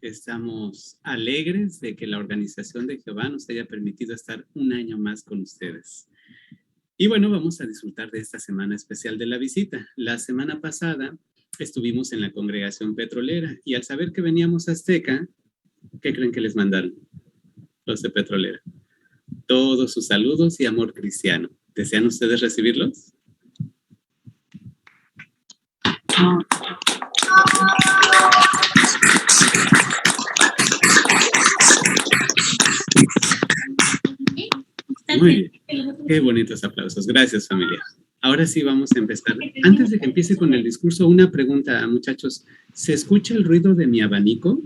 Estamos alegres de que la Organización de Jehová nos haya permitido estar un año más con ustedes. Y bueno, vamos a disfrutar de esta semana especial de la visita. La semana pasada estuvimos en la congregación petrolera y al saber que veníamos a Azteca, ¿qué creen que les mandaron los de petrolera? Todos sus saludos y amor cristiano. ¿Desean ustedes recibirlos? Muy bien. Qué bonitos aplausos. Gracias, familia. Ahora sí vamos a empezar. Antes de que empiece con el discurso, una pregunta, muchachos. ¿Se escucha el ruido de mi abanico?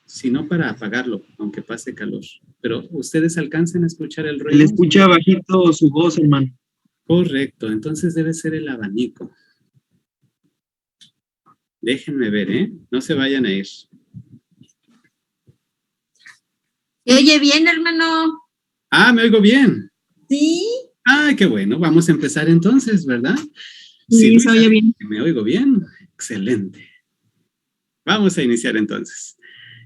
Si no, para apagarlo, aunque pase calor. Pero ¿ustedes alcanzan a escuchar el ruido? Le escucha bajito su voz, hermano. Correcto, entonces debe ser el abanico. Déjenme ver, ¿eh? No se vayan a ir. ¿Se oye bien, hermano? Ah, ¿me oigo bien? Sí. Ah, qué bueno. Vamos a empezar entonces, ¿verdad? Sí, se oye bien. ¿Me oigo bien? Excelente. Vamos a iniciar entonces.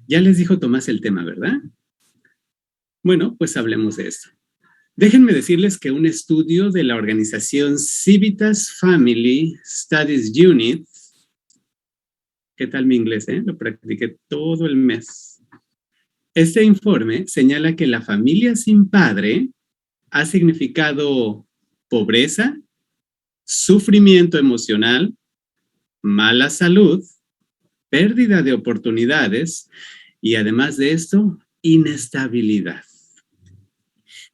Ya les dijo Tomás el tema, ¿verdad? Bueno, pues hablemos de esto. Déjenme decirles que un estudio de la organización Civitas Family Studies Unit, ¿qué tal mi inglés, Lo practiqué todo el mes. Este informe señala que la familia sin padre ha significado pobreza, sufrimiento emocional, mala salud, pérdida de oportunidades y además de esto, inestabilidad.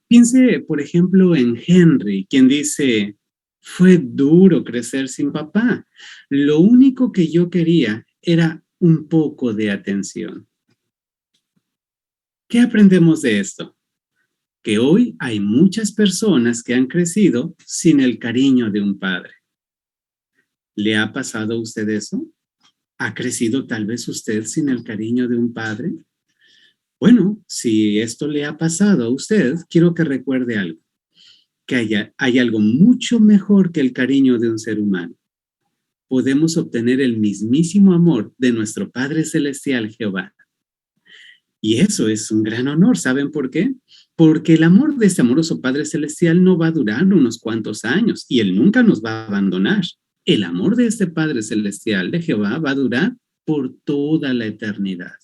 Piense, por ejemplo, en Henry, quien dice, fue duro crecer sin papá. Lo único que yo quería era un poco de atención. ¿Qué aprendemos de esto? Que hoy hay muchas personas que han crecido sin el cariño de un padre. ¿Le ha pasado a usted eso? ¿Ha crecido tal vez usted sin el cariño de un padre? Bueno, si esto le ha pasado a usted, quiero que recuerde algo, que hay algo mucho mejor que el cariño de un ser humano. Podemos obtener el mismísimo amor de nuestro Padre Celestial Jehová. Y eso es un gran honor, ¿saben por qué? Porque el amor de este amoroso Padre Celestial no va a durar unos cuantos años y Él nunca nos va a abandonar. El amor de este Padre Celestial de Jehová va a durar por toda la eternidad.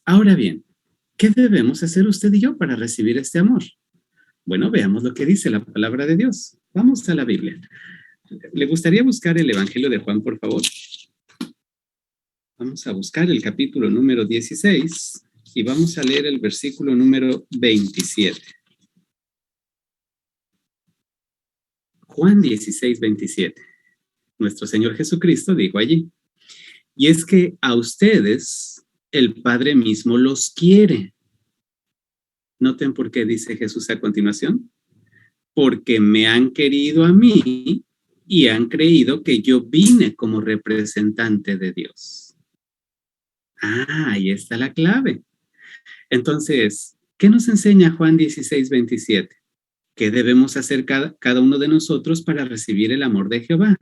Ahora bien, ¿qué debemos hacer usted y yo para recibir este amor? Bueno, veamos lo que dice la palabra de Dios. Vamos a la Biblia. ¿Le gustaría buscar el Evangelio de Juan, por favor? Vamos a buscar el capítulo número 16 y vamos a leer el versículo número 27. Juan 16, 27. Nuestro Señor Jesucristo dijo allí, y es que a ustedes el Padre mismo los quiere. Noten por qué dice Jesús a continuación. Porque me han querido a mí y han creído que yo vine como representante de Dios. Ah, ahí está la clave. Entonces, ¿qué nos enseña Juan 16, 27? ¿Qué debemos hacer cada uno de nosotros para recibir el amor de Jehová?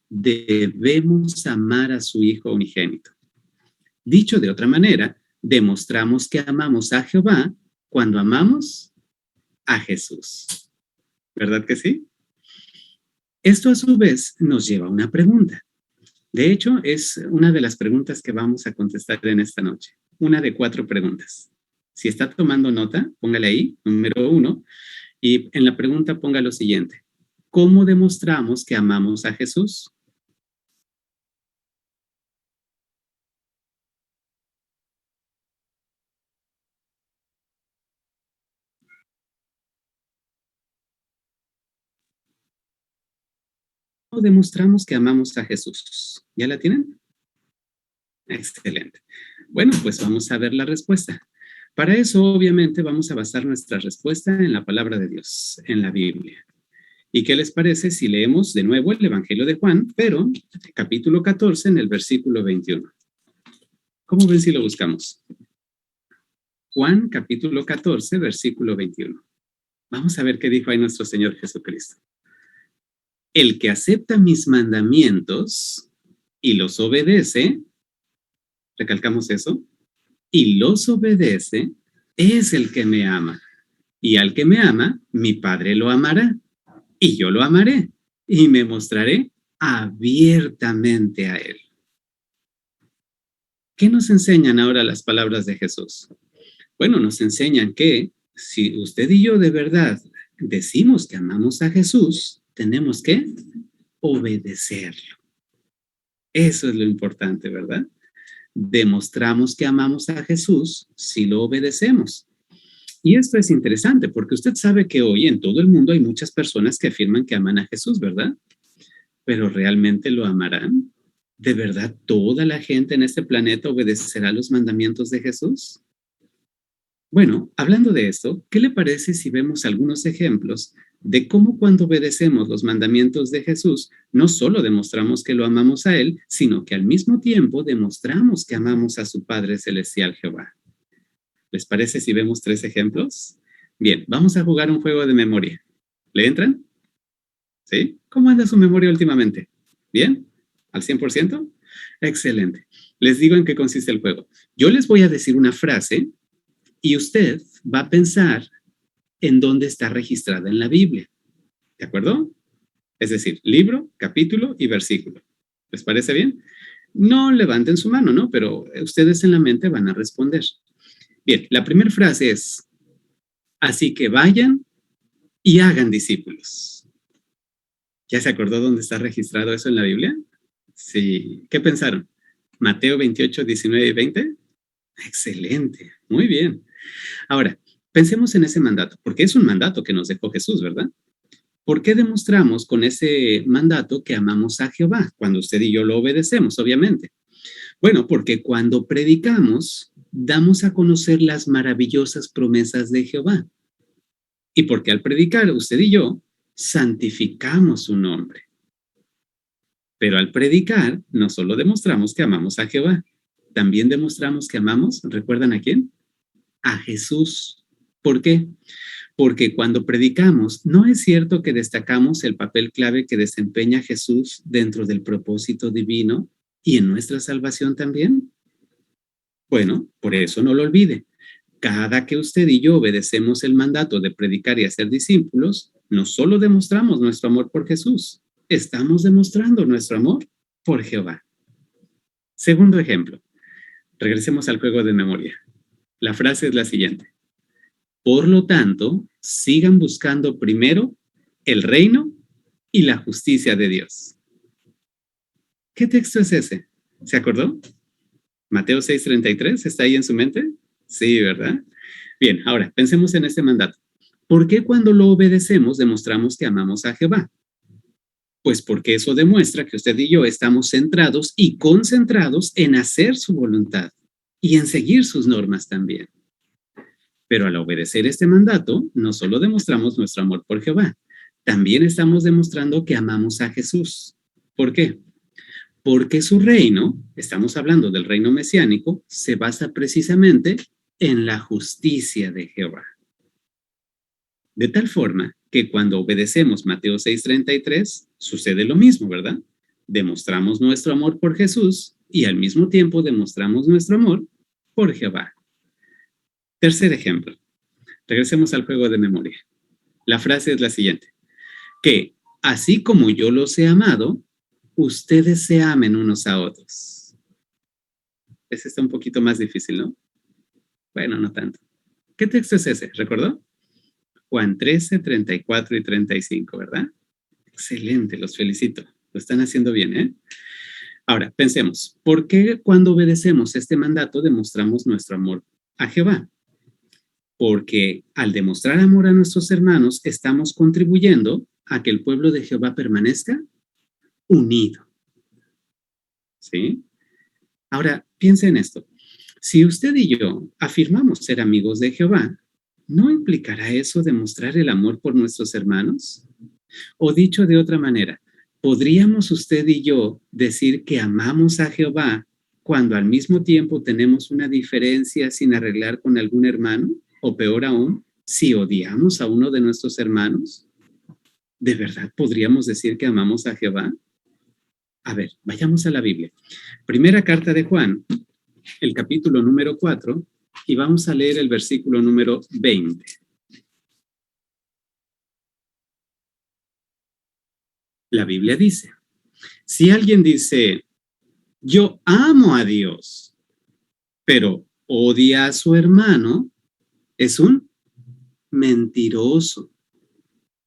Debemos amar a su Hijo unigénito. Dicho de otra manera, demostramos que amamos a Jehová cuando amamos a Jesús. ¿Verdad que sí? Esto a su vez nos lleva a una pregunta. De hecho, es una de las preguntas que vamos a contestar en esta noche. Una de 4 preguntas. Si está tomando nota, póngale ahí, número 1, y en la pregunta ponga lo siguiente. ¿Cómo demostramos que amamos a Jesús? ¿Cómo demostramos que amamos a Jesús? ¿Ya la tienen? Excelente. Bueno, pues vamos a ver la respuesta. Para eso, obviamente, vamos a basar nuestra respuesta en la palabra de Dios, en la Biblia. ¿Y qué les parece si leemos de nuevo el Evangelio de Juan, pero capítulo 14 en el versículo 21? ¿Cómo ven si lo buscamos? Juan capítulo 14, versículo 21. Vamos a ver qué dijo ahí nuestro Señor Jesucristo. El que acepta mis mandamientos y los obedece, Recalcamos eso. Y los obedece, es el que me ama. Y al que me ama, mi Padre lo amará. Y yo lo amaré. Y me mostraré abiertamente a él. ¿Qué nos enseñan ahora las palabras de Jesús? Bueno, nos enseñan que si usted y yo de verdad decimos que amamos a Jesús, tenemos que obedecerlo. Eso es lo importante, ¿verdad? Demostramos que amamos a Jesús si lo obedecemos. Y esto es interesante porque usted sabe que hoy en todo el mundo hay muchas personas que afirman que aman a Jesús, ¿verdad? Pero ¿realmente lo amarán? ¿De verdad toda la gente en este planeta obedecerá los mandamientos de Jesús? Bueno, hablando de esto, ¿qué le parece si vemos algunos ejemplos de cómo cuando obedecemos los mandamientos de Jesús, no solo demostramos que lo amamos a Él, sino que al mismo tiempo demostramos que amamos a su Padre Celestial Jehová? ¿Les parece si vemos 3 ejemplos? Bien, vamos a jugar un juego de memoria. ¿Le entran? ¿Sí? ¿Cómo anda su memoria últimamente? ¿Bien? ¿Al 100%? Excelente. Les digo en qué consiste el juego. Yo les voy a decir una frase y usted va a pensar en dónde está registrada en la Biblia. ¿De acuerdo? Es decir, libro, capítulo y versículo. ¿Les parece bien? No levanten su mano, ¿no? Pero ustedes en la mente van a responder. Bien, la primera frase es, así que vayan y hagan discípulos. ¿Ya se acordó dónde está registrado eso en la Biblia? Sí. ¿Qué pensaron? ¿Mateo 28, 19 y 20? Excelente. Muy bien. Ahora, pensemos en ese mandato, porque es un mandato que nos dejó Jesús, ¿verdad? ¿Por qué demostramos con ese mandato que amamos a Jehová? Cuando usted y yo lo obedecemos, obviamente. Bueno, porque cuando predicamos, damos a conocer las maravillosas promesas de Jehová. Y porque al predicar, usted y yo, santificamos su nombre. Pero al predicar, no solo demostramos que amamos a Jehová, también demostramos que amamos, ¿recuerdan a quién? A Jesús. ¿Por qué? Porque cuando predicamos, ¿no es cierto que destacamos el papel clave que desempeña Jesús dentro del propósito divino y en nuestra salvación también? Bueno, por eso no lo olvide. Cada que usted y yo obedecemos el mandato de predicar y hacer discípulos, no solo demostramos nuestro amor por Jesús, estamos demostrando nuestro amor por Jehová. Segundo ejemplo. Regresemos al juego de memoria. La frase es la siguiente. Por lo tanto, sigan buscando primero el reino y la justicia de Dios. ¿Qué texto es ese? ¿Se acordó? Mateo 6:33, ¿está ahí en su mente? Sí, ¿verdad? Bien, ahora pensemos en este mandato. ¿Por qué cuando lo obedecemos demostramos que amamos a Jehová? Pues porque eso demuestra que usted y yo estamos centrados y concentrados en hacer su voluntad y en seguir sus normas también. Pero al obedecer este mandato, no solo demostramos nuestro amor por Jehová, también estamos demostrando que amamos a Jesús. ¿Por qué? Porque su reino, estamos hablando del reino mesiánico, se basa precisamente en la justicia de Jehová. De tal forma que cuando obedecemos Mateo 6:33, sucede lo mismo, ¿verdad? Demostramos nuestro amor por Jesús y al mismo tiempo demostramos nuestro amor por Jehová. Tercer ejemplo. Regresemos al juego de memoria. La frase es la siguiente. Que así como yo los he amado, ustedes se amen unos a otros. Ese está un poquito más difícil, ¿no? Bueno, no tanto. ¿Qué texto es ese? ¿Recordó? Juan 13, 34 y 35, ¿verdad? Excelente, los felicito. Lo están haciendo bien, ¿eh? Ahora, pensemos, ¿por qué cuando obedecemos este mandato demostramos nuestro amor a Jehová? Porque al demostrar amor a nuestros hermanos, estamos contribuyendo a que el pueblo de Jehová permanezca unido. ¿Sí? Ahora, piense en esto. Si usted y yo afirmamos ser amigos de Jehová, ¿no implicará eso demostrar el amor por nuestros hermanos? O dicho de otra manera, ¿podríamos usted y yo decir que amamos a Jehová cuando al mismo tiempo tenemos una diferencia sin arreglar con algún hermano? O peor aún, si odiamos a uno de nuestros hermanos, ¿de verdad podríamos decir que amamos a Jehová? A ver, vayamos a la Biblia. Primera carta de Juan, el capítulo número 4 y vamos a leer el versículo número 20. La Biblia dice, si alguien dice, yo amo a Dios, pero odia a su hermano, es un mentiroso.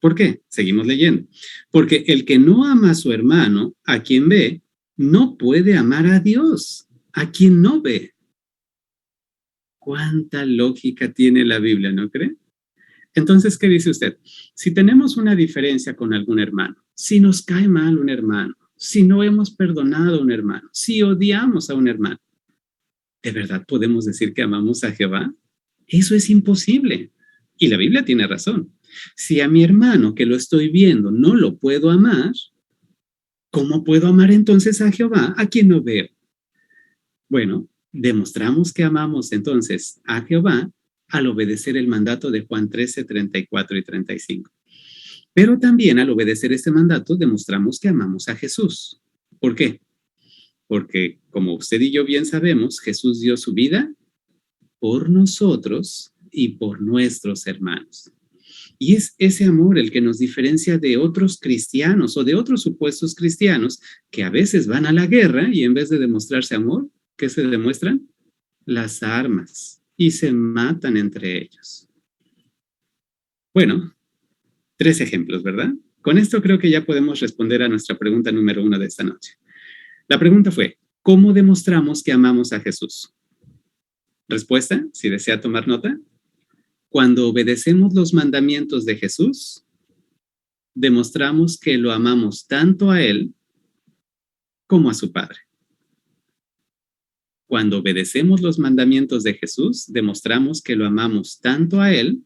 ¿Por qué? Seguimos leyendo. Porque el que no ama a su hermano, a quien ve, no puede amar a Dios, a quien no ve. ¿Cuánta lógica tiene la Biblia, no cree? Entonces, ¿qué dice usted? Si tenemos una diferencia con algún hermano, si nos cae mal un hermano, si no hemos perdonado a un hermano, si odiamos a un hermano, ¿de verdad podemos decir que amamos a Jehová? Eso es imposible. Y la Biblia tiene razón. Si a mi hermano que lo estoy viendo no lo puedo amar, ¿cómo puedo amar entonces a Jehová a quien no veo? Bueno, demostramos que amamos entonces a Jehová al obedecer el mandato de Juan 13, 34 y 35. Pero también al obedecer este mandato demostramos que amamos a Jesús. ¿Por qué? Porque, como usted y yo bien sabemos, Jesús dio su vida por nosotros y por nuestros hermanos. Y es ese amor el que nos diferencia de otros cristianos o de otros supuestos cristianos que a veces van a la guerra y en vez de demostrarse amor, ¿qué se demuestran? Las armas y se matan entre ellos. Bueno, 3 ejemplos, ¿verdad? Con esto creo que ya podemos responder a nuestra pregunta número 1 de esta noche. La pregunta fue, ¿cómo demostramos que amamos a Jesús? Respuesta, si desea tomar nota. Cuando obedecemos los mandamientos de Jesús, demostramos que lo amamos tanto a Él como a su Padre. Cuando obedecemos los mandamientos de Jesús, demostramos que lo amamos tanto a Él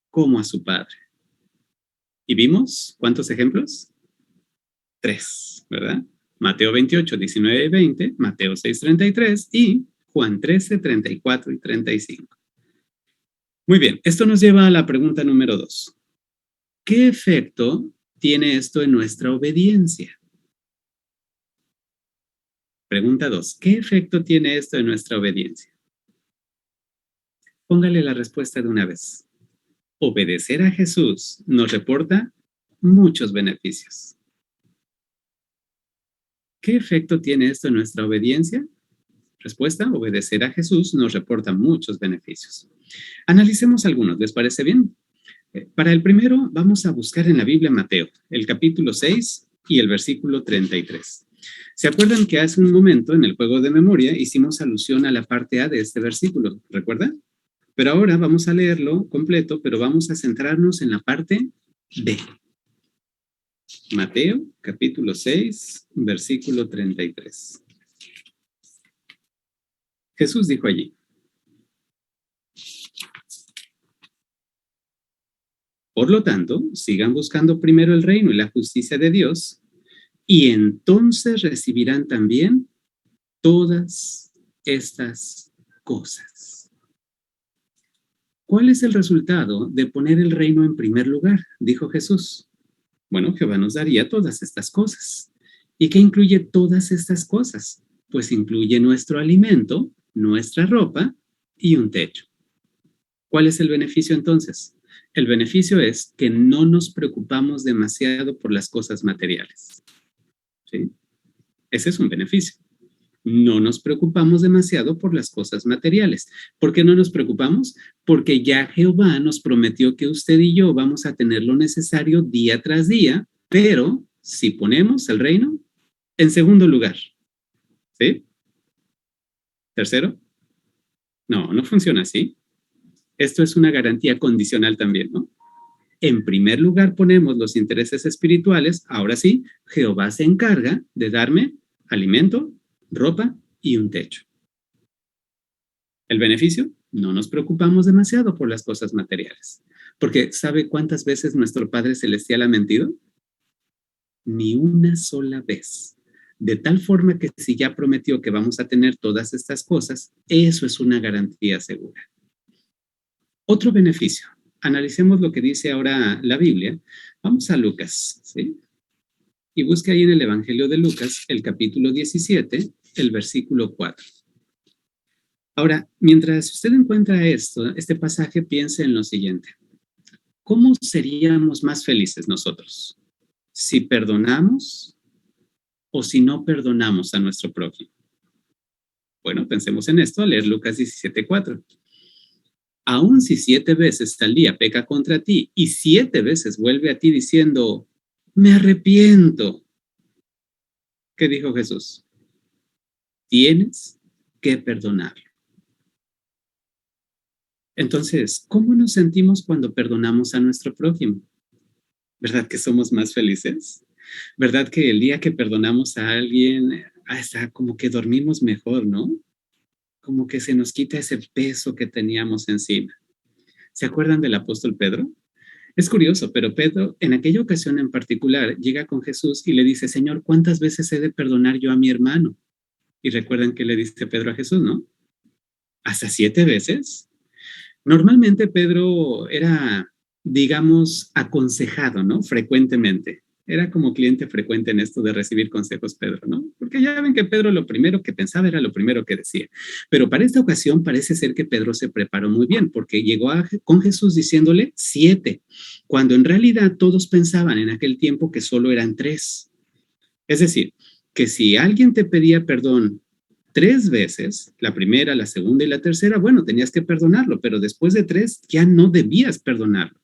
como a su Padre. ¿Y vimos cuántos ejemplos? 3, ¿verdad? Mateo 28, 19 y 20, Mateo 6, 33 y Juan 13, 34 y 35. Muy bien, esto nos lleva a la pregunta número 2. ¿Qué efecto tiene esto en nuestra obediencia? Pregunta 2. ¿Qué efecto tiene esto en nuestra obediencia? Póngale la respuesta de una vez. Obedecer a Jesús nos reporta muchos beneficios. ¿Qué efecto tiene esto en nuestra obediencia? Respuesta, obedecer a Jesús nos reporta muchos beneficios. Analicemos algunos, ¿les parece bien? Para el primero, vamos a buscar en la Biblia Mateo, el capítulo 6 y el versículo 33. ¿Se acuerdan que hace un momento en el juego de memoria hicimos alusión a la parte A de este versículo? ¿Recuerdan? Pero ahora vamos a leerlo completo, pero vamos a centrarnos en la parte B. Mateo, capítulo 6, versículo 33. Jesús dijo allí, por lo tanto, sigan buscando primero el reino y la justicia de Dios, y entonces recibirán también todas estas cosas. ¿Cuál es el resultado de poner el reino en primer lugar? Dijo Jesús. Bueno, Jehová nos daría todas estas cosas. ¿Y qué incluye todas estas cosas? Pues incluye nuestro alimento, nuestra ropa y un techo. ¿Cuál es el beneficio entonces? El beneficio es que no nos preocupamos demasiado por las cosas materiales. ¿Sí? Ese es un beneficio. No nos preocupamos demasiado por las cosas materiales. ¿Por qué no nos preocupamos? Porque ya Jehová nos prometió que usted y yo vamos a tener lo necesario día tras día, pero si ponemos el reino en segundo lugar. ¿Sí? Tercero. No funciona así. Esto es una garantía condicional también, ¿no? En primer lugar ponemos los intereses espirituales. Ahora sí, Jehová se encarga de darme alimento, ropa y un techo. ¿El beneficio? No nos preocupamos demasiado por las cosas materiales. Porque ¿sabe cuántas veces nuestro Padre Celestial ha mentido? Ni una sola vez. De tal forma que si ya prometió que vamos a tener todas estas cosas, eso es una garantía segura. Otro beneficio. Analicemos lo que dice ahora la Biblia. Vamos a Lucas, ¿sí? Y busque ahí en el Evangelio de Lucas, el capítulo 17, el versículo 4. Ahora, mientras usted encuentra este pasaje, piense en lo siguiente. ¿Cómo seríamos más felices nosotros? ¿Si perdonamos o si no perdonamos a nuestro prójimo? Bueno, pensemos en esto al leer Lucas 17:4. Aun si 7 veces al día peca contra ti y 7 veces vuelve a ti diciendo, me arrepiento. ¿Qué dijo Jesús? Tienes que perdonarlo. Entonces, ¿cómo nos sentimos cuando perdonamos a nuestro prójimo? ¿Verdad que somos más felices? ¿Verdad que el día que perdonamos a alguien, hasta como que dormimos mejor, ¿no? Como que se nos quita ese peso que teníamos encima. ¿Se acuerdan del apóstol Pedro? Es curioso, pero Pedro, en aquella ocasión en particular, llega con Jesús y le dice, Señor, ¿cuántas veces he de perdonar yo a mi hermano? Y recuerdan que le dice Pedro a Jesús, ¿no? ¿Hasta 7 veces? Normalmente Pedro era, digamos, aconsejado, ¿no? Frecuentemente. Era como cliente frecuente en esto de recibir consejos Pedro, ¿no? Porque ya ven que Pedro lo primero que pensaba era lo primero que decía. Pero para esta ocasión parece ser que Pedro se preparó muy bien porque llegó con Jesús diciéndole 7, cuando en realidad todos pensaban en aquel tiempo que solo eran 3. Es decir, que si alguien te pedía perdón 3 veces, la primera, la segunda y la tercera, bueno, tenías que perdonarlo, pero después de 3 ya no debías perdonarlo.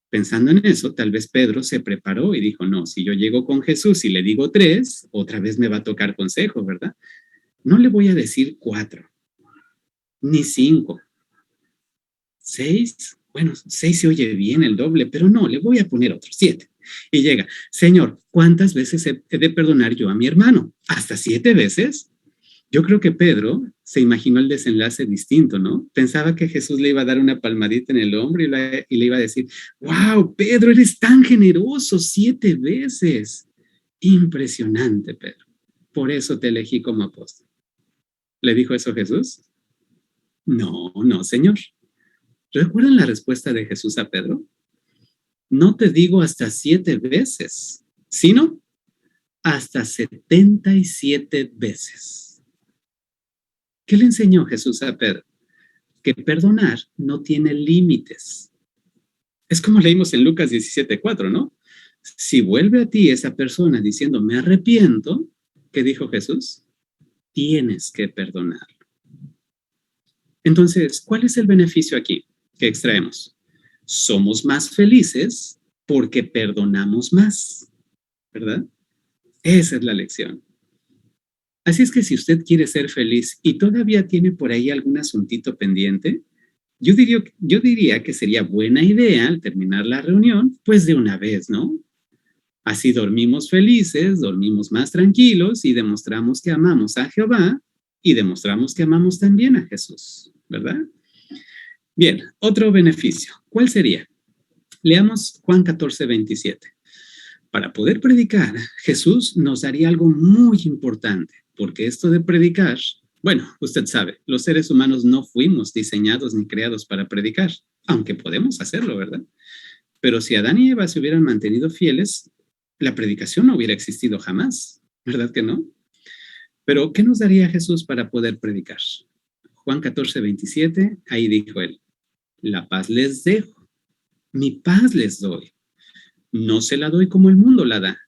Pensando en eso, tal vez Pedro se preparó y dijo, no, si yo llego con Jesús y le digo 3, otra vez me va a tocar consejo, ¿verdad? No le voy a decir 4, ni 5, 6, bueno, 6 se oye bien el doble, pero no, le voy a poner otro, 7. Y llega, Señor, ¿cuántas veces he de perdonar yo a mi hermano? ¿Hasta 7 veces? Yo creo que Pedro se imaginó el desenlace distinto, ¿no? Pensaba que Jesús le iba a dar una palmadita en el hombro y le iba a decir, wow, Pedro, eres tan generoso, 7 veces. Impresionante, Pedro. Por eso te elegí como apóstol. ¿Le dijo eso Jesús? No, no, Señor. ¿Recuerdan la respuesta de Jesús a Pedro? No te digo hasta 7 veces, sino hasta 77 veces. ¿Qué le enseñó Jesús a Pedro? Que perdonar no tiene límites. Es como leímos en Lucas 17:4, ¿no? Si vuelve a ti esa persona diciendo, me arrepiento, ¿qué dijo Jesús? Tienes que perdonar. Entonces, ¿cuál es el beneficio aquí que extraemos? Somos más felices porque perdonamos más, ¿verdad? Esa es la lección. Así es que si usted quiere ser feliz y todavía tiene por ahí algún asuntito pendiente, yo diría que sería buena idea al terminar la reunión, pues de una vez, ¿no? Así dormimos felices, dormimos más tranquilos y demostramos que amamos a Jehová y demostramos que amamos también a Jesús, ¿verdad? Bien, otro beneficio. ¿Cuál sería? Leamos Juan 14:27. Para poder predicar, Jesús nos daría algo muy importante, porque esto de predicar, bueno, usted sabe, los seres humanos no fuimos diseñados ni creados para predicar, aunque podemos hacerlo, ¿verdad? Pero si Adán y Eva se hubieran mantenido fieles, la predicación no hubiera existido jamás, ¿verdad que no? Pero, ¿qué nos daría Jesús para poder predicar? Juan 14:27, ahí dijo él, la paz les dejo, mi paz les doy. No se la doy como el mundo la da,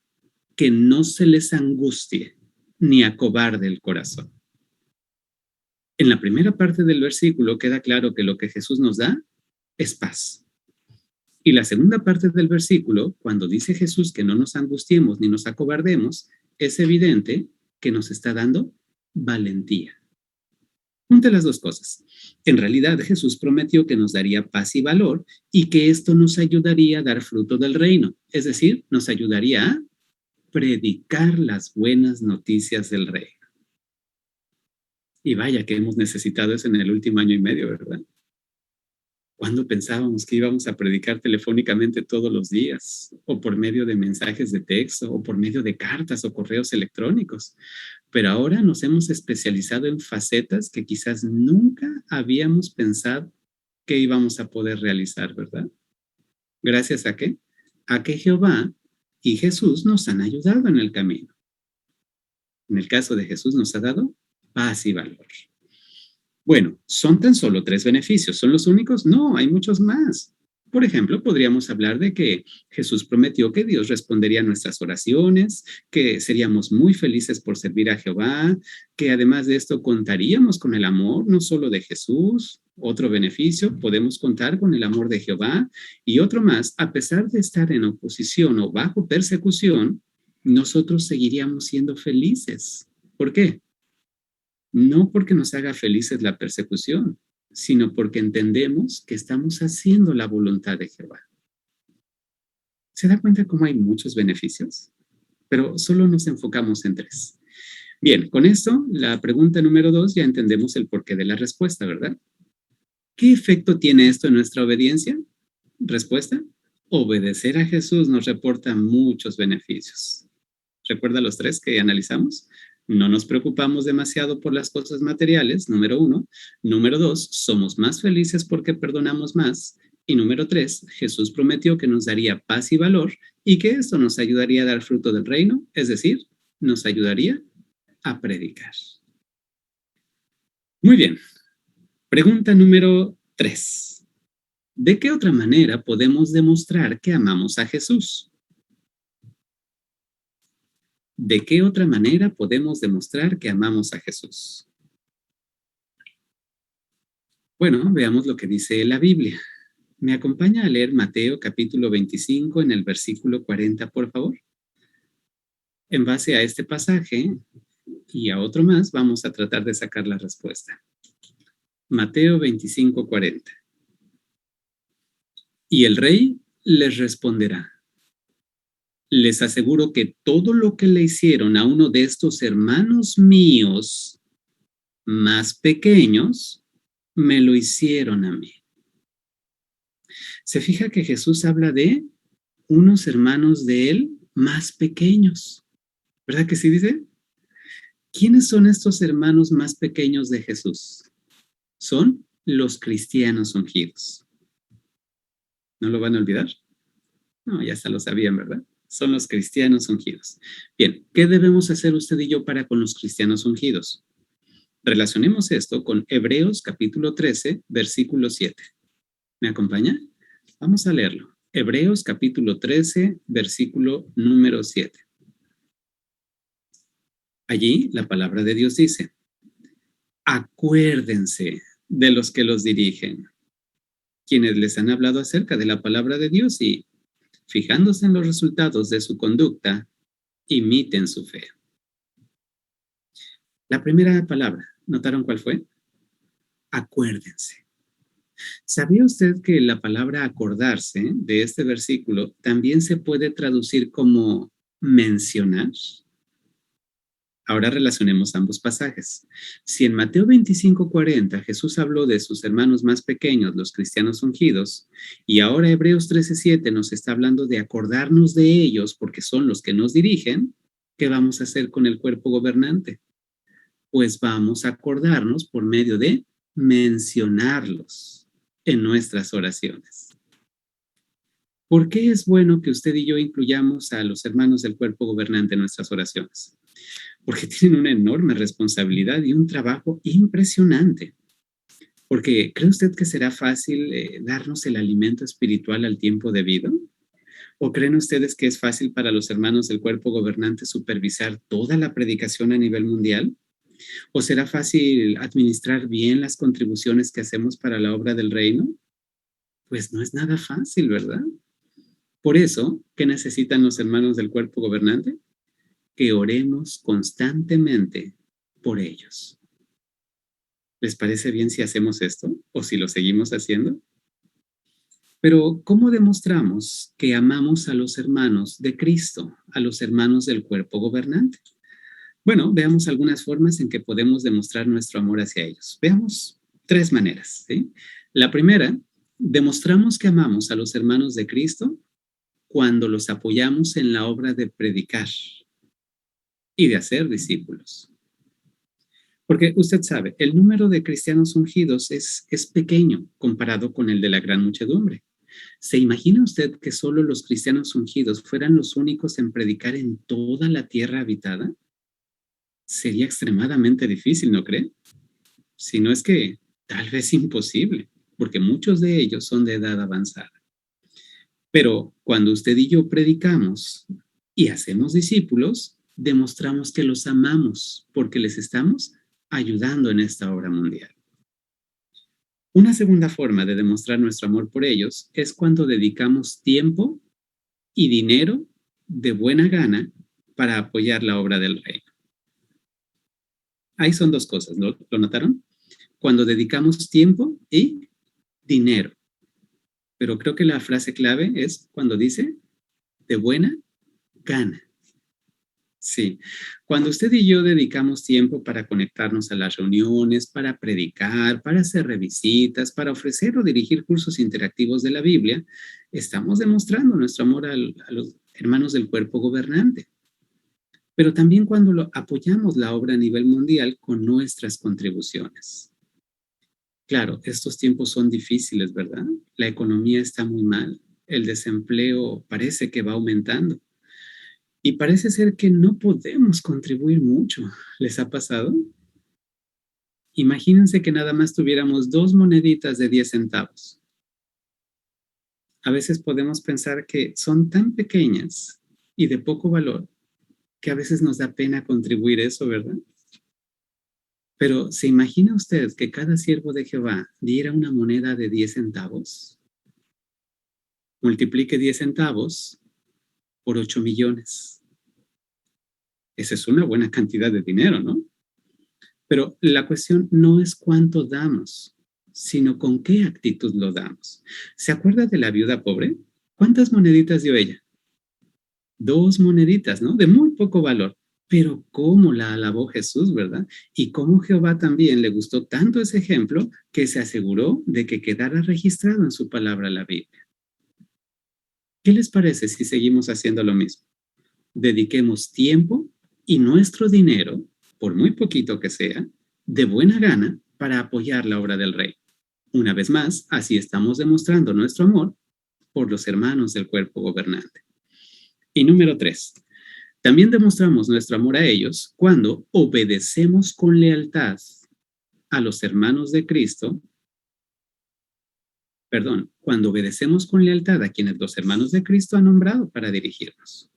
que no se les angustie ni acobarde el corazón. En la primera parte del versículo queda claro que lo que Jesús nos da es paz. Y la segunda parte del versículo, cuando dice Jesús que no nos angustiemos ni nos acobardemos, es evidente que nos está dando valentía. Junte las dos cosas. En realidad, Jesús prometió que nos daría paz y valor y que esto nos ayudaría a dar fruto del reino, es decir, nos ayudaría a predicar las buenas noticias del reino. Y vaya que hemos necesitado eso en el último año y medio, ¿verdad? ¿Cuándo pensábamos que íbamos a predicar telefónicamente todos los días? O por medio de mensajes de texto, o por medio de cartas o correos electrónicos. Pero ahora nos hemos especializado en facetas que quizás nunca habíamos pensado que íbamos a poder realizar, ¿verdad? ¿Gracias a qué? A que Jehová y Jesús nos han ayudado en el camino. En el caso de Jesús nos ha dado paz y valor. Bueno, ¿son tan solo 3 beneficios? ¿Son los únicos? No, hay muchos más. Por ejemplo, podríamos hablar de que Jesús prometió que Dios respondería a nuestras oraciones, que seríamos muy felices por servir a Jehová, que además de esto contaríamos con el amor no solo de Jesús. Otro beneficio, podemos contar con el amor de Jehová. Y otro más, a pesar de estar en oposición o bajo persecución, nosotros seguiríamos siendo felices. ¿Por qué? No porque nos haga felices la persecución, sino porque entendemos que estamos haciendo la voluntad de Jehová. ¿Se da cuenta cómo hay muchos beneficios? Pero solo nos enfocamos en 3. Bien, con esto, la pregunta número 2, ya entendemos el porqué de la respuesta, ¿verdad? ¿Qué efecto tiene esto en nuestra obediencia? Respuesta: obedecer a Jesús nos reporta muchos beneficios. ¿Recuerda los 3 que analizamos? No nos preocupamos demasiado por las cosas materiales, número 1. Número 2, somos más felices porque perdonamos más. Y número 3, Jesús prometió que nos daría paz y valor y que esto nos ayudaría a dar fruto del reino, es decir, nos ayudaría a predicar. Muy bien. Pregunta número 3. ¿De qué otra manera podemos demostrar que amamos a Jesús? ¿De qué otra manera podemos demostrar que amamos a Jesús? Bueno, veamos lo que dice la Biblia. ¿Me acompaña a leer Mateo capítulo 25 en el versículo 40, por favor? En base a este pasaje y a otro más, vamos a tratar de sacar la respuesta. Mateo 25, 40. Y el rey les responderá: les aseguro que todo lo que le hicieron a uno de estos hermanos míos más pequeños, me lo hicieron a mí. Se fija que Jesús habla de unos hermanos de él más pequeños. ¿Verdad que sí dice? ¿Quiénes son estos hermanos más pequeños de Jesús? Son los cristianos ungidos. ¿No lo van a olvidar? No, ya hasta lo sabían, ¿verdad? Son los cristianos ungidos. Bien, ¿qué debemos hacer usted y yo para con los cristianos ungidos? Relacionemos esto con Hebreos capítulo 13, versículo 7. ¿Me acompaña? Vamos a leerlo. Hebreos capítulo 13, versículo número 7. Allí la palabra de Dios dice: acuérdense de los que los dirigen, quienes les han hablado acerca de la palabra de Dios y, fijándose en los resultados de su conducta, imiten su fe. La primera palabra, ¿notaron cuál fue? Acuérdense. ¿Sabía usted que la palabra acordarse de este versículo también se puede traducir como mencionar? Ahora relacionemos ambos pasajes. Si en Mateo 25:40 Jesús habló de sus hermanos más pequeños, los cristianos ungidos, y ahora Hebreos 13:7 nos está hablando de acordarnos de ellos porque son los que nos dirigen, ¿qué vamos a hacer con el cuerpo gobernante? Pues vamos a acordarnos por medio de mencionarlos en nuestras oraciones. ¿Por qué es bueno que usted y yo incluyamos a los hermanos del cuerpo gobernante en nuestras oraciones? Porque tienen una enorme responsabilidad y un trabajo impresionante. Porque, ¿cree usted que será fácil darnos el alimento espiritual al tiempo debido? ¿O creen ustedes que es fácil para los hermanos del cuerpo gobernante supervisar toda la predicación a nivel mundial? ¿O será fácil administrar bien las contribuciones que hacemos para la obra del reino? Pues no es nada fácil, ¿verdad? Por eso, ¿qué necesitan los hermanos del cuerpo gobernante? Que oremos constantemente por ellos. ¿Les parece bien si hacemos esto o si lo seguimos haciendo? Pero, ¿cómo demostramos que amamos a los hermanos de Cristo, a los hermanos del cuerpo gobernante? Bueno, veamos algunas formas en que podemos demostrar nuestro amor hacia ellos. Veamos 3 maneras, ¿sí? La primera, demostramos que amamos a los hermanos de Cristo cuando los apoyamos en la obra de predicar y de hacer discípulos. Porque usted sabe, el número de cristianos ungidos es pequeño comparado con el de la gran muchedumbre. ¿Se imagina usted que solo los cristianos ungidos fueran los únicos en predicar en toda la tierra habitada? Sería extremadamente difícil, ¿no cree? si no es que tal vez imposible, porque muchos de ellos son de edad avanzada. Pero cuando usted y yo predicamos y hacemos discípulos, demostramos que los amamos porque les estamos ayudando en esta obra mundial. Una segunda forma de demostrar nuestro amor por ellos es cuando dedicamos tiempo y dinero de buena gana para apoyar la obra del reino. Ahí son dos cosas, ¿no? ¿Lo notaron? Cuando dedicamos tiempo y dinero. Pero creo que la frase clave es cuando dice de buena gana. Sí, cuando usted y yo dedicamos tiempo para conectarnos a las reuniones, para predicar, para hacer revisitas, para ofrecer o dirigir cursos interactivos de la Biblia, estamos demostrando nuestro amor a los hermanos del cuerpo gobernante. Pero también cuando apoyamos la obra a nivel mundial con nuestras contribuciones. Claro, estos tiempos son difíciles, ¿verdad? La economía está muy mal, el desempleo parece que va aumentando. Y parece ser que no podemos contribuir mucho. ¿Les ha pasado? Imagínense que nada más tuviéramos 2 moneditas de 10 centavos. A veces podemos pensar que son tan pequeñas y de poco valor que a veces nos da pena contribuir eso, ¿verdad? Pero ¿se imagina usted que cada siervo de Jehová diera una moneda de 10 centavos? Multiplique 10 centavos por 8 millones. Esa es una buena cantidad de dinero, ¿no? Pero la cuestión no es cuánto damos, sino con qué actitud lo damos. ¿Se acuerda de la viuda pobre? ¿Cuántas moneditas dio ella? 2 moneditas, ¿no? De muy poco valor. Pero cómo la alabó Jesús, ¿verdad? Y cómo Jehová también le gustó tanto ese ejemplo que se aseguró de que quedara registrado en su palabra la Biblia. ¿Qué les parece si seguimos haciendo lo mismo? Dediquemos tiempo y nuestro dinero, por muy poquito que sea, de buena gana para apoyar la obra del Rey. Una vez más, así estamos demostrando nuestro amor por los hermanos del cuerpo gobernante. Y número 3, también demostramos nuestro amor a ellos cuando obedecemos con lealtad a los hermanos de Cristo. Cuando obedecemos con lealtad a quienes los hermanos de Cristo han nombrado para dirigirnos.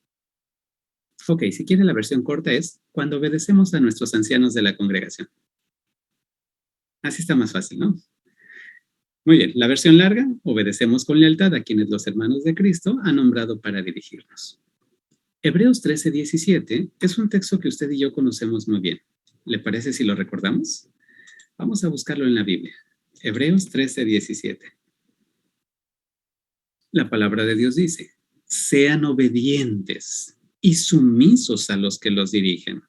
Ok, si quiere la versión corta es cuando obedecemos a nuestros ancianos de la congregación. Así está más fácil, ¿no? Muy bien, la versión larga, obedecemos con lealtad a quienes los hermanos de Cristo han nombrado para dirigirnos. Hebreos 13:17 es un texto que usted y yo conocemos muy bien. ¿Le parece si lo recordamos? Vamos a buscarlo en la Biblia. Hebreos 13:17. La palabra de Dios dice, sean obedientes y sumisos a los que los dirigen,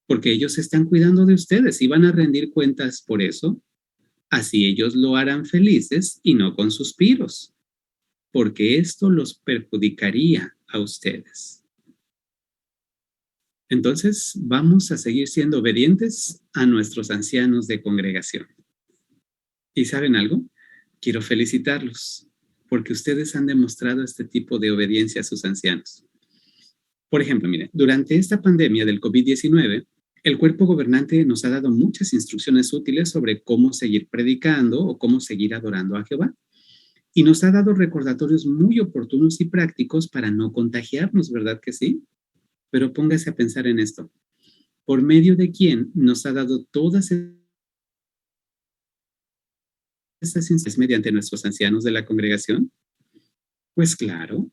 porque ellos están cuidando de ustedes y van a rendir cuentas por eso. Así ellos lo harán felices y no con suspiros, porque esto los perjudicaría a ustedes. Entonces, vamos a seguir siendo obedientes a nuestros ancianos de congregación. ¿Y saben algo? Quiero felicitarlos, porque ustedes han demostrado este tipo de obediencia a sus ancianos. Por ejemplo, mire, durante esta pandemia del COVID-19, el cuerpo gobernante nos ha dado muchas instrucciones útiles sobre cómo seguir predicando o cómo seguir adorando a Jehová. Y nos ha dado recordatorios muy oportunos y prácticos para no contagiarnos, ¿verdad que sí? Pero póngase a pensar en esto. ¿Por medio de quién nos ha dado todas estas instrucciones mediante nuestros ancianos de la congregación? Pues claro.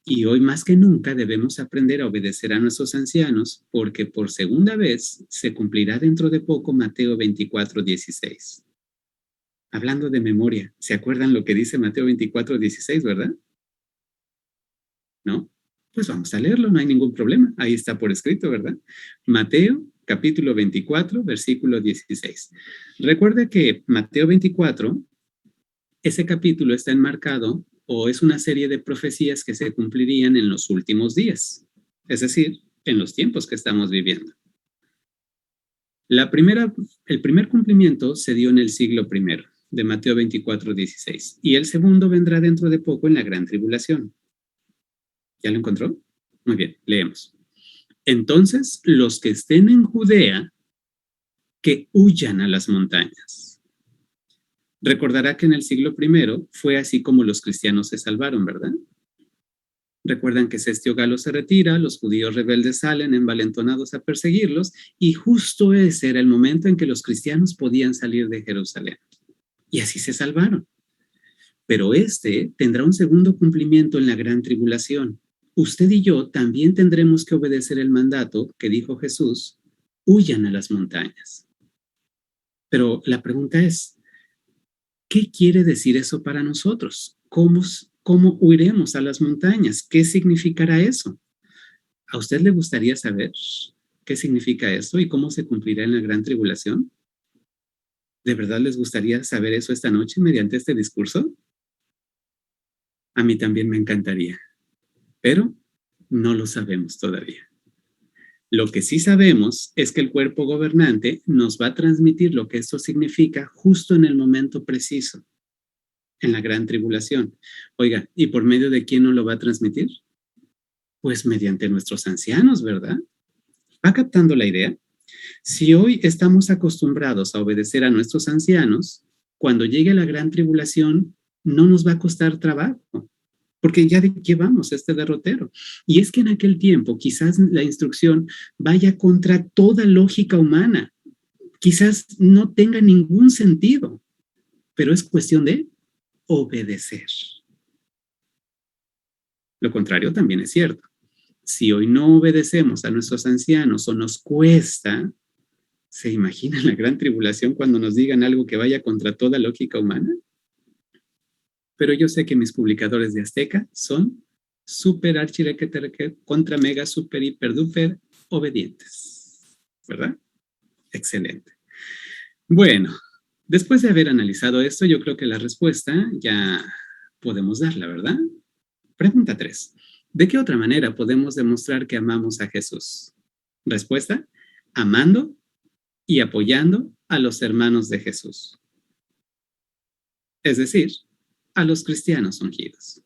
Y hoy más que nunca debemos aprender a obedecer a nuestros ancianos porque por segunda vez se cumplirá dentro de poco Mateo 24:16. Hablando de memoria, ¿se acuerdan lo que dice Mateo 24:16, verdad? ¿No? Pues vamos a leerlo, no hay ningún problema. Ahí está por escrito, ¿verdad? Mateo capítulo 24, versículo 16. Recuerde que Mateo 24, ese capítulo está enmarcado o es una serie de profecías que se cumplirían en los últimos días, es decir, en los tiempos que estamos viviendo. El primer cumplimiento se dio en el siglo I, de Mateo 24:16, y el segundo vendrá dentro de poco en la gran tribulación. ¿Ya lo encontró? Muy bien, leemos. Entonces, los que estén en Judea, que huyan a las montañas. Recordará que en el siglo I fue así como los cristianos se salvaron, ¿verdad? Recuerdan que Cestio Galo se retira, los judíos rebeldes salen envalentonados a perseguirlos, y justo ese era el momento en que los cristianos podían salir de Jerusalén. Y así se salvaron. Pero este tendrá un segundo cumplimiento en la gran tribulación. Usted y yo también tendremos que obedecer el mandato que dijo Jesús: huyan a las montañas. Pero la pregunta es, ¿qué quiere decir eso para nosotros? ¿Cómo huiremos a las montañas? ¿Qué significará eso? ¿A usted le gustaría saber qué significa eso y cómo se cumplirá en la gran tribulación? ¿De verdad les gustaría saber eso esta noche mediante este discurso? A mí también me encantaría, pero no lo sabemos todavía. Lo que sí sabemos es que el cuerpo gobernante nos va a transmitir lo que esto significa justo en el momento preciso, en la gran tribulación. Oiga, ¿y por medio de quién nos lo va a transmitir? Pues mediante nuestros ancianos, ¿verdad? ¿Va captando la idea? Si hoy estamos acostumbrados a obedecer a nuestros ancianos, cuando llegue la gran tribulación no nos va a costar trabajo, porque ya llevamos este derrotero. Y es que en aquel tiempo quizás la instrucción vaya contra toda lógica humana, quizás no tenga ningún sentido, pero es cuestión de obedecer. Lo contrario también es cierto. Si hoy no obedecemos a nuestros ancianos o nos cuesta, ¿se imaginan la gran tribulación cuando nos digan algo que vaya contra toda lógica humana? Pero yo sé que mis publicadores de Azteca son súper archirequetereque, contra mega super hiper duper obedientes, ¿verdad? Excelente. Bueno, después de haber analizado esto, yo creo que la respuesta ya podemos darla, ¿verdad? Pregunta 3. ¿De qué otra manera podemos demostrar que amamos a Jesús? Respuesta: amando y apoyando a los hermanos de Jesús. Es decir, a los cristianos ungidos.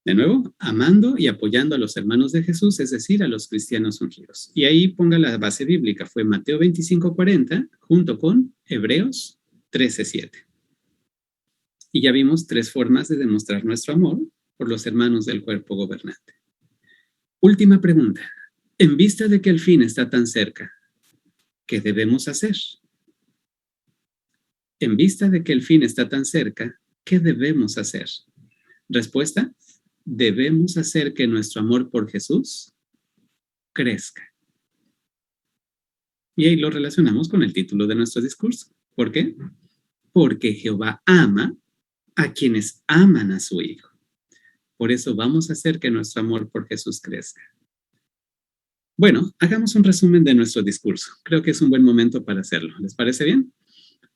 De nuevo, amando y apoyando a los hermanos de Jesús, es decir, a los cristianos ungidos. Y ahí ponga la base bíblica, fue Mateo 25:40 junto con Hebreos 13:7. Y ya vimos 3 formas de demostrar nuestro amor por los hermanos del cuerpo gobernante. Última pregunta. En vista de que el fin está tan cerca, ¿qué debemos hacer? En vista de que el fin está tan cerca, ¿qué debemos hacer? Respuesta: debemos hacer que nuestro amor por Jesús crezca. Y ahí lo relacionamos con el título de nuestro discurso. ¿Por qué? Porque Jehová ama a quienes aman a su Hijo. Por eso vamos a hacer que nuestro amor por Jesús crezca. Bueno, hagamos un resumen de nuestro discurso. Creo que es un buen momento para hacerlo. ¿Les parece bien?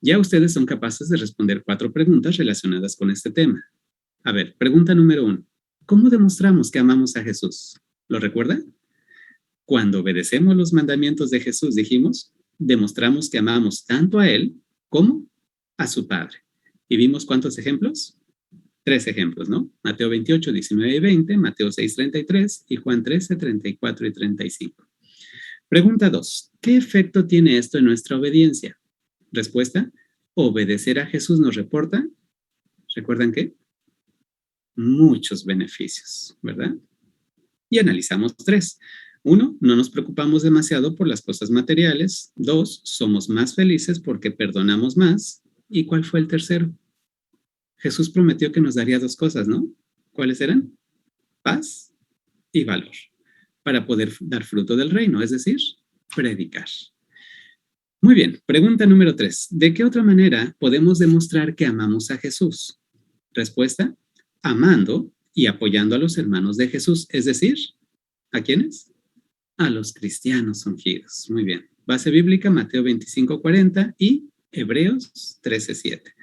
Ya ustedes son capaces de responder 4 preguntas relacionadas con este tema. A ver, pregunta número 1. ¿Cómo demostramos que amamos a Jesús? ¿Lo recuerdan? Cuando obedecemos los mandamientos de Jesús, dijimos, demostramos que amamos tanto a Él como a su Padre. ¿Y vimos cuántos ejemplos? 3 ejemplos, ¿no? Mateo 28, 19 y 20, Mateo 6, 33 y Juan 13, 34 y 35. Pregunta 2. ¿Qué efecto tiene esto en nuestra obediencia? Respuesta: obedecer a Jesús nos reporta, ¿recuerdan qué? Muchos beneficios, ¿verdad? Y analizamos 3. 1, no nos preocupamos demasiado por las cosas materiales. 2, somos más felices porque perdonamos más. ¿Y cuál fue el tercero? Jesús prometió que nos daría 2 cosas, ¿no? ¿Cuáles eran? Paz y valor, para poder dar fruto del reino, es decir, predicar. Muy bien, pregunta número 3. ¿De qué otra manera podemos demostrar que amamos a Jesús? Respuesta: amando y apoyando a los hermanos de Jesús, es decir, ¿a quiénes? A los cristianos ungidos. Muy bien. Base bíblica, Mateo 25:40 y Hebreos 13:7.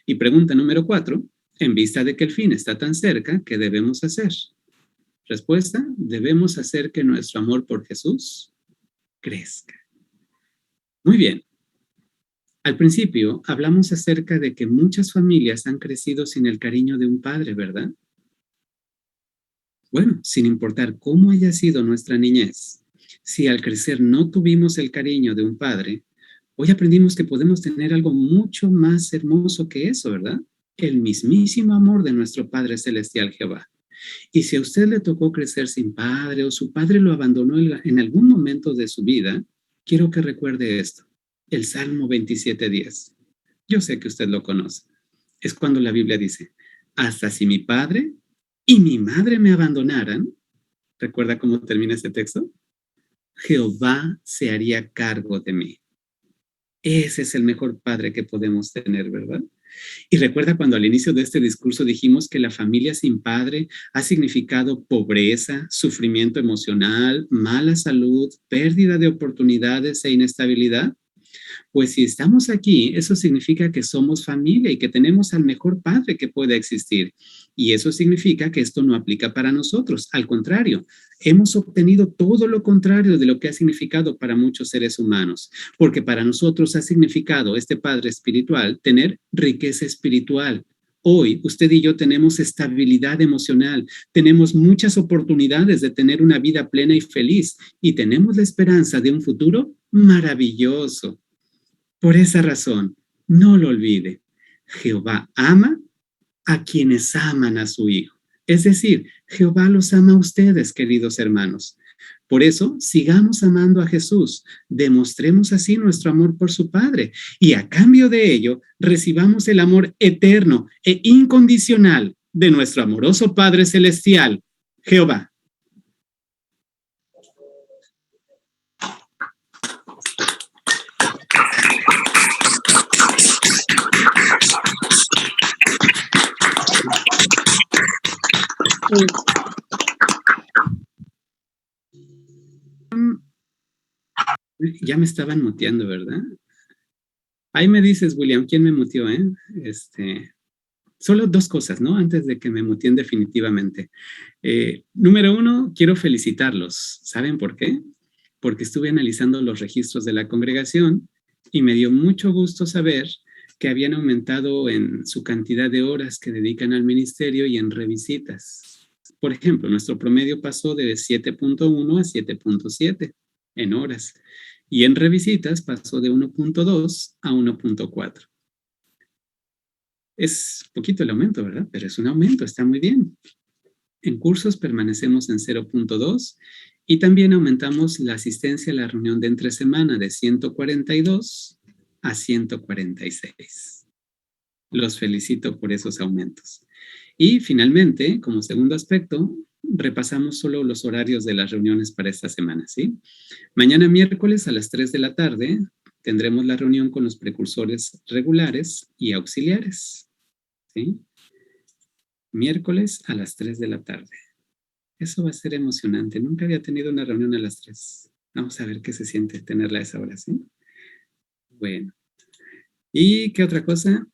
Y pregunta número 4. En vista de que el fin está tan cerca, ¿qué debemos hacer? Respuesta: debemos hacer que nuestro amor por Jesús crezca. Muy bien. Al principio hablamos acerca de que muchas familias han crecido sin el cariño de un padre, ¿verdad? Bueno, sin importar cómo haya sido nuestra niñez, Si al crecer no tuvimos el cariño de un padre, hoy aprendimos que podemos tener algo mucho más hermoso que eso, ¿verdad? El mismísimo amor de nuestro Padre Celestial Jehová. Y si a usted le tocó crecer sin padre o su padre lo abandonó en algún momento de su vida, quiero que recuerde esto, el Salmo 27:10. Yo sé que usted lo conoce. Es cuando la Biblia dice, hasta si mi padre y mi madre me abandonaran, ¿recuerda cómo termina ese texto? Jehová se haría cargo de mí. Ese es el mejor padre que podemos tener, ¿verdad? Y recuerda cuando al inicio de este discurso dijimos que la familia sin padre ha significado pobreza, sufrimiento emocional, mala salud, pérdida de oportunidades e inestabilidad. Pues si estamos aquí, eso significa que somos familia y que tenemos al mejor padre que pueda existir. Y eso significa que esto no aplica para nosotros. Al contrario, hemos obtenido todo lo contrario de lo que ha significado para muchos seres humanos. Porque para nosotros ha significado este padre espiritual tener riqueza espiritual. Hoy usted y yo tenemos estabilidad emocional, tenemos muchas oportunidades de tener una vida plena y feliz y tenemos la esperanza de un futuro maravilloso. Por esa razón, no lo olvide, Jehová ama a quienes aman a su Hijo. Es decir, Jehová los ama a ustedes, queridos hermanos. Por eso, sigamos amando a Jesús, demostremos así nuestro amor por su Padre y a cambio de ello, recibamos el amor eterno e incondicional de nuestro amoroso Padre Celestial, Jehová. Ya me estaban muteando, ¿verdad? Ahí me dices, William, ¿quién me muteó, Solo dos cosas, ¿no? Antes de que me muteen definitivamente. Número uno, quiero felicitarlos. ¿Saben por qué? Porque estuve analizando los registros de la congregación y me dio mucho gusto saber que habían aumentado en su cantidad de horas que dedican al ministerio y en revisitas. Por ejemplo, nuestro promedio pasó de 7.1 a 7.7 en horas y en revisitas pasó de 1.2 a 1.4. Es poquito el aumento, ¿verdad? Pero es un aumento, está muy bien. En cursos permanecemos en 0.2 y también aumentamos la asistencia a la reunión de entre semana de 142 a 146. Los felicito por esos aumentos. Y finalmente, como segundo aspecto, repasamos solo los horarios de las reuniones para esta semana, ¿sí? Mañana miércoles a las 3 de la tarde tendremos la reunión con los precursores regulares y auxiliares, ¿sí? Miércoles a las 3 de la tarde. Eso va a ser emocionante. Nunca había tenido una reunión a las 3. Vamos a ver qué se siente tenerla a esa hora, ¿sí? Bueno. ¿Y qué otra cosa?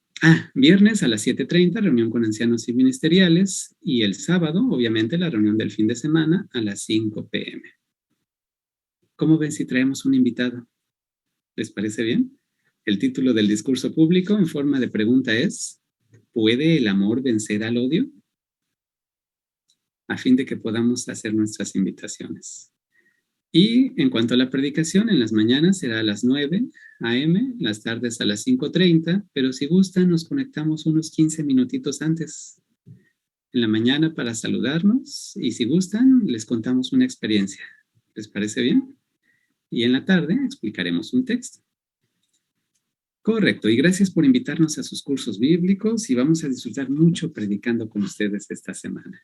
Viernes a las 7:30, reunión con ancianos y ministeriales. Y el sábado, obviamente, la reunión del fin de semana a las 5 p.m. ¿Cómo ven si traemos un invitado? ¿Les parece bien? El título del discurso público en forma de pregunta es, ¿puede el amor vencer al odio? A fin de que podamos hacer nuestras invitaciones. Y en cuanto a la predicación, en las mañanas será a las 9 a.m., las tardes a las 5:30, pero si gustan nos conectamos unos 15 minutitos antes en la mañana para saludarnos y si gustan les contamos una experiencia. ¿Les parece bien? Y en la tarde explicaremos un texto. Correcto, y gracias por invitarnos a sus cursos bíblicos y vamos a disfrutar mucho predicando con ustedes esta semana.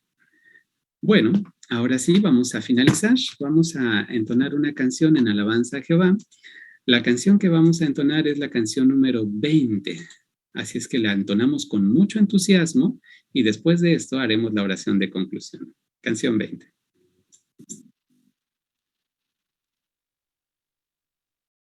Bueno, ahora sí, vamos a finalizar. Vamos a entonar una canción en alabanza a Jehová. La canción que vamos a entonar es la canción número 20. Así es que la entonamos con mucho entusiasmo y después de esto haremos la oración de conclusión. Canción 20.